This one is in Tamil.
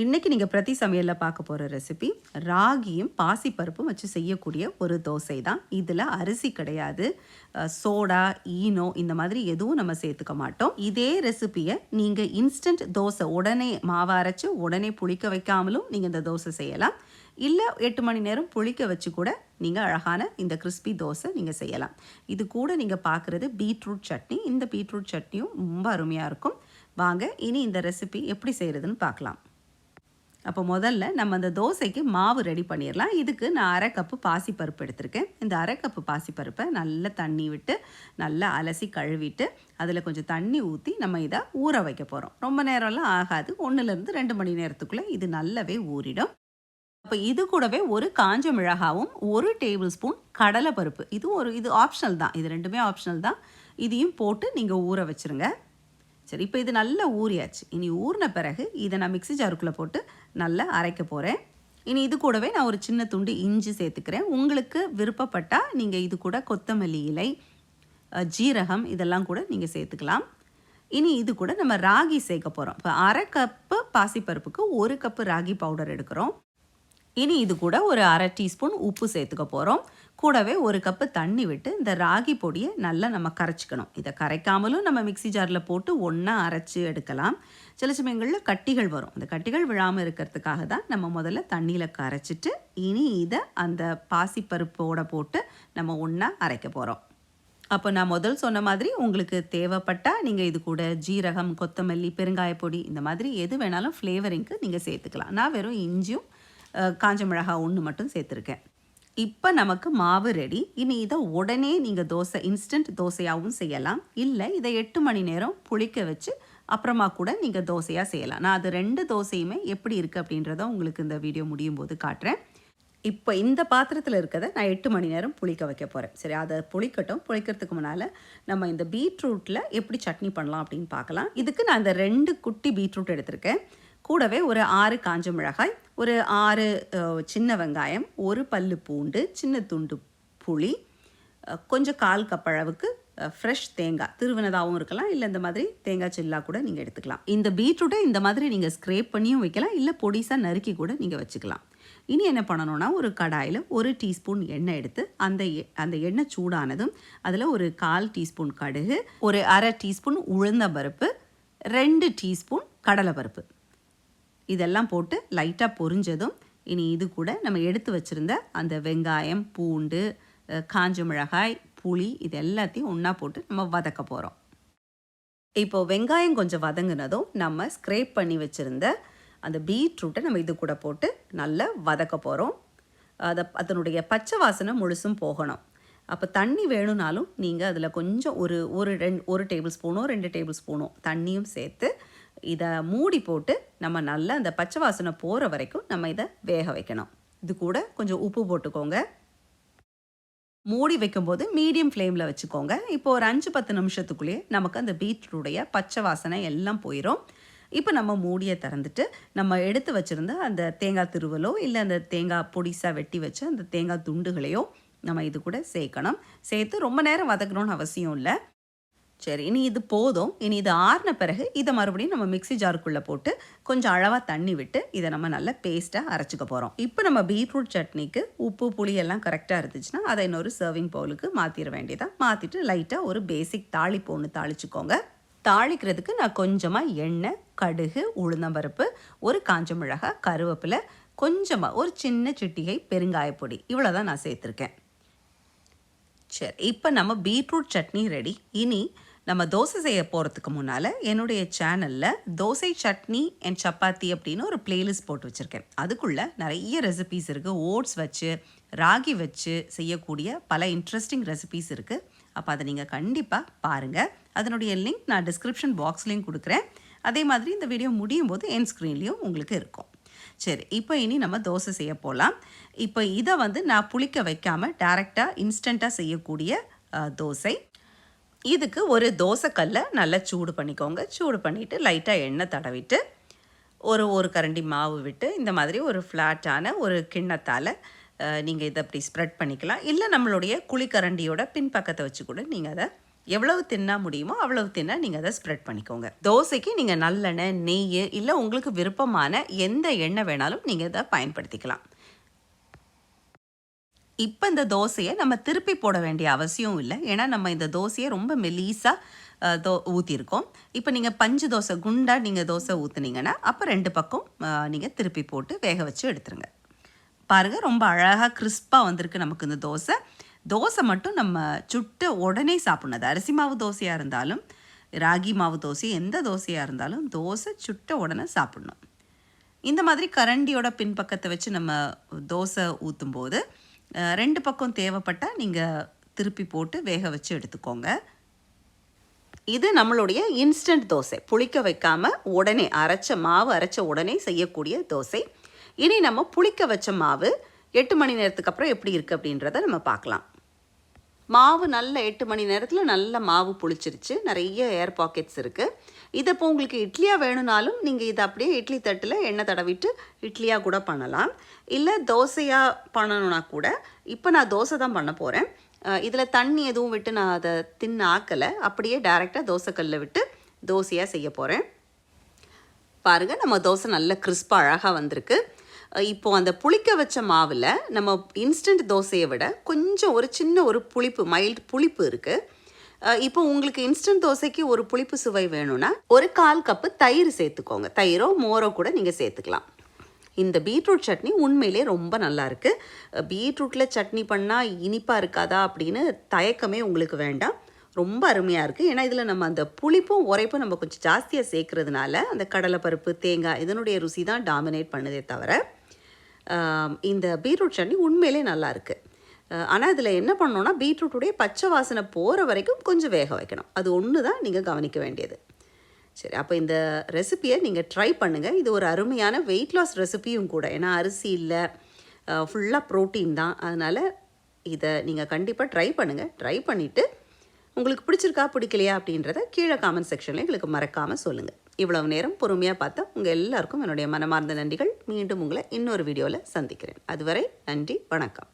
இன்றைக்கி நீங்கள் பிரதி சமையலில் பார்க்க போகிற ரெசிபி ராகியும் பாசிப்பருப்பும் வச்சு செய்யக்கூடிய ஒரு தோசை தான். இதில் அரிசி கிடையாது, சோடா, ஈனோ இந்த மாதிரி எதுவும் நம்ம சேர்த்துக்க மாட்டோம். இதே ரெசிபியை நீங்கள் இன்ஸ்டன்ட் தோசை உடனே மாவு அரைச்சி உடனே புளிக்க வைக்காமலும் நீங்கள் இந்த தோசை செய்யலாம். இல்லை 8 மணி நேரம் புளிக்க வச்சு கூட நீங்கள் அழகான இந்த கிறிஸ்பி தோசை நீங்கள் செய்யலாம். இது கூட நீங்கள் பார்க்குறது பீட்ரூட் சட்னி. இந்த பீட்ரூட் சட்னியும் ரொம்ப அருமையாக இருக்கும். வாங்க இனி இந்த ரெசிபி எப்படி செய்கிறதுன்னு பார்க்கலாம். அப்போ முதல்ல நம்ம அந்த தோசைக்கு மாவு ரெடி பண்ணிடலாம். இதுக்கு நான் 1/2 கப்பு பாசிப்பருப்பு எடுத்திருக்கேன். இந்த 1/2 கப்பு பாசிப்பருப்பை நல்லா தண்ணி விட்டு நல்லா அலசி கழுவிட்டு அதில் கொஞ்சம் தண்ணி ஊற்றி நம்ம இதை ஊற வைக்க போகிறோம். ரொம்ப நேரம்லாம் ஆகாது, 1லேருந்து 2 மணி நேரத்துக்குள்ளே இது நல்லாவே ஊறிடும். அப்போ இது கூடவே ஒரு காஞ்ச மிளகாவும் 1 டேபிள் ஸ்பூன் கடலைப்பருப்பு, இது ஆப்ஷனல் தான், இது ரெண்டுமே ஆப்ஷனல் தான். இதையும் போட்டு நீங்கள் ஊற வச்சுருங்க. சரி, இப்போ இது நல்லா ஊறியாச்சு. இனி ஊறின பிறகு இதை நான் மிக்ஸி ஜாருக்குள்ளே போட்டு நல்லா அரைக்க போகிறேன். இனி இது கூடவே நான் ஒரு சின்ன துண்டு இஞ்சி சேர்த்துக்கிறேன். உங்களுக்கு விருப்பப்பட்டால் நீங்கள் இது கூட கொத்தமல்லி இலை, ஜீரகம் இதெல்லாம் கூட நீங்கள் சேர்த்துக்கலாம். இனி இது கூட நம்ம ராகி சேர்க்க போகிறோம். இப்போ 1/2 கப்பு பாசிப்பருப்புக்கு 1 கப்பு ராகி பவுடர் எடுக்கிறோம். இனி இது கூட ஒரு 1/2 டீஸ்பூன் உப்பு சேர்த்துக்க போகிறோம். கூடவே 1 கப்பு தண்ணி விட்டு இந்த ராகி பொடியை நல்லா நம்ம கரைச்சிக்கணும். இதை கரைக்காமலும் நம்ம மிக்ஸி ஜாரில் போட்டு ஒன்றா அரைச்சி எடுக்கலாம். சில சமயங்களில் கட்டிகள் வரும். அந்த கட்டிகள் விழாமல் இருக்கிறதுக்காக தான் நம்ம முதல்ல தண்ணியில் கரைச்சிட்டு இனி இதை அந்த பாசிப்பருப்போடு போட்டு நம்ம ஒன்றா அரைக்க போகிறோம். அப்போ நான் முதல் சொன்ன மாதிரி உங்களுக்கு தேவைப்பட்டால் நீங்கள் இது கூட ஜீரகம், கொத்தமல்லி, பெருங்காயப்பொடி இந்த மாதிரி எது வேணாலும் ஃப்ளேவரிங்க்கு நீங்கள் சேர்த்துக்கலாம். நான் வெறும் இஞ்சியும் காஞ்ச மிளகா 1 மட்டும் சேர்த்துருக்கேன். இப்போ நமக்கு மாவு ரெடி. இனி இதை உடனே நீங்கள் இன்ஸ்டன்ட் தோசையாகவும் செய்யலாம். இல்லை இதை 8 மணி நேரம் புளிக்க வச்சு அப்புறமா கூட நீங்கள் தோசையாக செய்யலாம். நான் அது 2 தோசையுமே எப்படி இருக்குது அப்படின்றத உங்களுக்கு இந்த வீடியோ முடியும் போது காட்டுறேன். இப்போ இந்த பாத்திரத்தில் இருக்கிறத நான் 8 மணி நேரம் புளிக்க வைக்க போகிறேன். சரி, அதை புளிக்கட்டும். புளிக்கிறதுக்கு முன்னால் நம்ம இந்த பீட்ரூட்டில் எப்படி சட்னி பண்ணலாம் அப்படின்னு பார்க்கலாம். இதுக்கு நான் இந்த 2 குட்டி பீட்ரூட் எடுத்திருக்கேன். கூடவே ஒரு 6 காஞ்ச மிளகாய், ஒரு 6 சின்ன வெங்காயம், 1 பல்லு பூண்டு, சின்ன துண்டு புளி, கொஞ்சம் 1/4 கப் அளவுக்கு ஃப்ரெஷ் தேங்காய், திருவினதாகவும் இருக்கலாம், இல்லை இந்த மாதிரி தேங்காய் சில்லா கூட நீங்கள் எடுத்துக்கலாம். இந்த பீட்ரூட்டை இந்த மாதிரி நீங்கள் ஸ்க்ரேப் பண்ணியும் வைக்கலாம், இல்லை பொடிசாக நறுக்கி கூட நீங்கள் வச்சுக்கலாம். இனி என்ன பண்ணணும்னா, ஒரு கடாயில் 1 டீஸ்பூன் எண்ணெய் எடுத்து அந்த எண்ணெய் சூடானதும் அதில் ஒரு 1/4 டீஸ்பூன் கடுகு, ஒரு 1/2 டீஸ்பூன் உளுந்தம்பருப்பு, 2 டீஸ்பூன் கடலைப்பருப்பு இதெல்லாம் போட்டு லைட்டாக பொரிஞ்சதும் இனி இது கூட நம்ம எடுத்து வச்சுருந்த அந்த வெங்காயம், பூண்டு, காஞ்ச மிளகாய், புளி இது எல்லாத்தையும் ஒன்றா போட்டு நம்ம வதக்க போகிறோம். இப்போது வெங்காயம் கொஞ்சம் வதங்கினதும் நம்ம ஸ்க்ரேப் பண்ணி வச்சுருந்த அந்த பீட்ரூட்டை நம்ம இது கூட போட்டு நல்லா வதக்க போகிறோம். அதனுடைய பச்சை வாசனை முழுசும் போகணும். அப்போ தண்ணி வேணும்னாலும் நீங்கள் அதில் கொஞ்சம் ஒரு டேபிள் ஸ்பூனோ 2 டேபிள் ஸ்பூனோ தண்ணியும் சேர்த்து இதை மூடி போட்டு நம்ம நல்லா அந்த பச்சை வாசனை போகிற வரைக்கும் நம்ம இதை வேக வைக்கணும். இது கூட கொஞ்சம் உப்பு போட்டுக்கோங்க. மூடி வைக்கும்போது மீடியம் ஃப்ளேமில் வச்சுக்கோங்க. இப்போ ஒரு 5-10 நிமிஷத்துக்குள்ளேயே நமக்கு அந்த பீட்ரூடைய பச்சை வாசனை எல்லாம் போயிடும். இப்போ நம்ம மூடியை திறந்துட்டு நம்ம எடுத்து வச்சுருந்த அந்த தேங்காய் திருவலோ இல்லை அந்த தேங்காய் பொடிசாக வெட்டி வச்ச அந்த தேங்காய் துண்டுகளையோ நம்ம இது கூட சேர்க்கணும். சேர்த்து ரொம்ப நேரம் வதக்கணும்னு அவசியம் இல்லை. சரி, இனி இது போதும். இனி இது ஆறின பிறகு இதை மறுபடியும் நம்ம மிக்ஸி ஜாருக்குள்ளே போட்டு கொஞ்சம் அளவாக தண்ணி விட்டு இதை நம்ம நல்லா பேஸ்ட்டாக அரைச்சிக்க போகிறோம். இப்போ நம்ம பீட்ரூட் சட்னிக்கு உப்பு புளி எல்லாம் கரெக்டாக இருந்துச்சுன்னா அதை இன்னொரு சர்விங் பவுலுக்கு மாற்றிட வேண்டியதான். மாற்றிட்டு லைட்டாக ஒரு பேசிக் தாளிப்பு ஒன்று தாளிச்சுக்கோங்க. தாளிக்கிறதுக்கு நான் கொஞ்சமாக எண்ணெய், கடுகு, உளுந்தம்பருப்பு, ஒரு காஞ்ச மிளகாய், கருவேப்பிலை, கொஞ்சமாக ஒரு சின்ன சிட்டிகை பெருங்காயப்பொடி இவ்வளோதான் நான் சேர்த்துருக்கேன். சரி, இப்போ நம்ம பீட்ரூட் சட்னி ரெடி. இனி நம்ம தோசை செய்ய போகிறதுக்கு முன்னால் என்னுடைய சேனலில் தோசை சட்னி அண்ட் சப்பாத்தி அப்படின்னு ஒரு பிளேலிஸ்ட் போட்டு வச்சுருக்கேன். அதுக்குள்ளே நிறைய ரெசிபீஸ் இருக்குது. ஓட்ஸ் வச்சு, ராகி வச்சு செய்யக்கூடிய பல இன்ட்ரெஸ்டிங் ரெசிபீஸ் இருக்குது. அப்போ அதை நீங்கள் கண்டிப்பாக பாருங்கள். அதனுடைய லிங்க் நான் டிஸ்கிரிப்ஷன் பாக்ஸ்லேயும் கொடுக்குறேன். அதே மாதிரி இந்த வீடியோ முடியும் போது என் ஸ்க்ரீன்லேயும் உங்களுக்கு இருக்கும். சரி, இப்போ இனி நம்ம தோசை செய்ய போகலாம். இப்போ இதை நான் புளிக்க வைக்காமல் டைரெக்டாக இன்ஸ்டண்ட்டாக செய்யக்கூடிய தோசை. இதுக்கு ஒரு தோசைக்கல்லை நல்லா சூடு பண்ணிக்கோங்க. சூடு பண்ணிவிட்டு லைட்டாக எண்ணெய் தடவிட்டு ஒரு கரண்டி மாவு விட்டு இந்த மாதிரி ஒரு ஃப்ளாட்டான ஒரு கிண்ணத்தால் நீங்கள் இதை அப்படி ஸ்ப்ரெட் பண்ணிக்கலாம். இல்லை நம்மளுடைய குழிக்கரண்டியோட பின்பக்கத்தை வச்சு கூட நீங்கள் அதை எவ்வளவு தின்னா முடியுமோ அவ்வளவு தின்னா நீங்கள் அதை ஸ்ப்ரெட் பண்ணிக்கோங்க. தோசைக்கு நீங்கள் நல்லெண்ணெய், நெய் இல்லை உங்களுக்கு விருப்பமான எந்த எண்ணெய் வேணாலும் நீங்கள் இதை பயன்படுத்திக்கலாம். இப்போ இந்த தோசையை நம்ம திருப்பி போட வேண்டிய அவசியம் இல்லை. ஏன்னா நம்ம இந்த தோசையை ரொம்ப மெலீஸாக ஊற்றிருக்கோம். இப்போ நீங்கள் பஞ்சு தோசை குண்டாக நீங்கள் தோசை ஊற்றுனீங்கன்னா அப்போ 2 பக்கம் நீங்கள் திருப்பி போட்டு வேக வச்சு எடுத்துருங்க. பாருங்கள், ரொம்ப அழகாக கிறிஸ்பாக வந்திருக்கு நமக்கு இந்த தோசை. தோசை மட்டும் நம்ம சுட்டு உடனே சாப்பிட்ணும். அது அரிசி மாவு தோசையாக இருந்தாலும் ராகி மாவு தோசை எந்த தோசையாக இருந்தாலும் தோசை சுட்ட உடனே சாப்பிட்ணும். இந்த மாதிரி கரண்டியோட பின்பக்கத்தை வச்சு நம்ம தோசை ஊற்றும்போது 2 பக்கம் தேவைப்பட்டால் நீங்கள் திருப்பி போட்டு வேக வச்சு எடுத்துக்கோங்க. இது நம்மளுடைய இன்ஸ்டன்ட் தோசை, புளிக்க வைக்காமல் உடனே அரைச்ச உடனே செய்யக்கூடிய தோசை. இனி நம்ம புளிக்க வச்ச மாவு 8 மணி நேரத்துக்கு அப்புறம் எப்படி இருக்குது அப்படின்றத நம்ம பார்க்கலாம். மாவு நல்ல 8 மணி நேரத்தில் நல்ல மாவு புளிச்சிருச்சு. நிறைய ஏர் பாக்கெட்ஸ் இருக்குது. இதை இப்போ உங்களுக்கு இட்லியாக வேணும்னாலும் நீங்கள் இதை அப்படியே இட்லி தட்டில் எண்ணெய் தடவிட்டு இட்லியாக கூட பண்ணலாம். இல்லை தோசையாக பண்ணணுன்னா கூட, இப்போ நான் தோசை தான் பண்ண போகிறேன். இதில் தண்ணி எதுவும் விட்டு நான் அதை ஆக்கலை. அப்படியே டைரெக்டாக தோசைக்கல்லில் விட்டு தோசையாக செய்ய போகிறேன். பாருங்கள், நம்ம தோசை நல்ல கிறிஸ்பாக அழகாக வந்திருக்கு. இப்போது அந்த புளிக்க வச்ச மாவில் நம்ம இன்ஸ்டன்ட் தோசையை விட கொஞ்சம் ஒரு சின்ன ஒரு புளிப்பு, மைல்டு புளிப்பு இருக்குது. இப்போ உங்களுக்கு இன்ஸ்டன்ட் தோசைக்கு ஒரு புளிப்பு சுவை வேணும்னா ஒரு 1/4 கப்பு தயிர் சேர்த்துக்கோங்க. தயிரோ மோரோ கூட நீங்கள் சேர்த்துக்கலாம். இந்த பீட்ரூட் சட்னி உண்மையிலே ரொம்ப நல்லாயிருக்கு. பீட்ரூட்டில் சட்னி பண்ணால் இனிப்பாக இருக்காதா அப்படின்னு தயக்கமே உங்களுக்கு வேண்டாம். ரொம்ப அருமையாக இருக்குது. ஏன்னா இதில் நம்ம அந்த புளிப்பும் உரைப்பும் நம்ம கொஞ்சம் ஜாஸ்தியாக சேர்க்குறதுனால அந்த கடலைப்பருப்பு, தேங்காய் இதனுடைய ருசி தான் டாமினேட் பண்ணுதே தவிர இந்த பீட்ரூட் சட்னி உண்மையிலே நல்லாயிருக்கு. ஆனால் இதில் என்ன பண்ணோன்னா பீட்ரூட்டுடைய பச்சை வாசனை போகிற வரைக்கும் கொஞ்சம் வேக வைக்கணும். அது ஒன்று தான் நீங்கள் கவனிக்க வேண்டியது. சரி, அப்போ இந்த ரெசிப்பியை நீங்கள் ட்ரை பண்ணுங்கள். இது ஒரு அருமையான வெயிட் லாஸ் ரெசிப்பியும் கூட. ஏன்னா அரிசி இல்லை, ஃபுல்லாக ப்ரோட்டீன் தான். அதனால் இதை நீங்கள் கண்டிப்பாக ட்ரை பண்ணுங்கள். ட்ரை பண்ணிவிட்டு உங்களுக்கு பிடிச்சிருக்கா பிடிக்கலையா அப்படின்றத கீழே காமெண்ட் செக்ஷனில் எங்களுக்கு மறக்காமல் சொல்லுங்கள். இவ்வளவு நேரம் பொறுமையாக பார்த்தா உங்கள் எல்லாருக்கும் என்னுடைய மனமார்ந்த நன்றிகள். மீண்டும் உங்களை இன்னொரு வீடியோவில் சந்திக்கிறேன். அதுவரை நன்றி, வணக்கம்.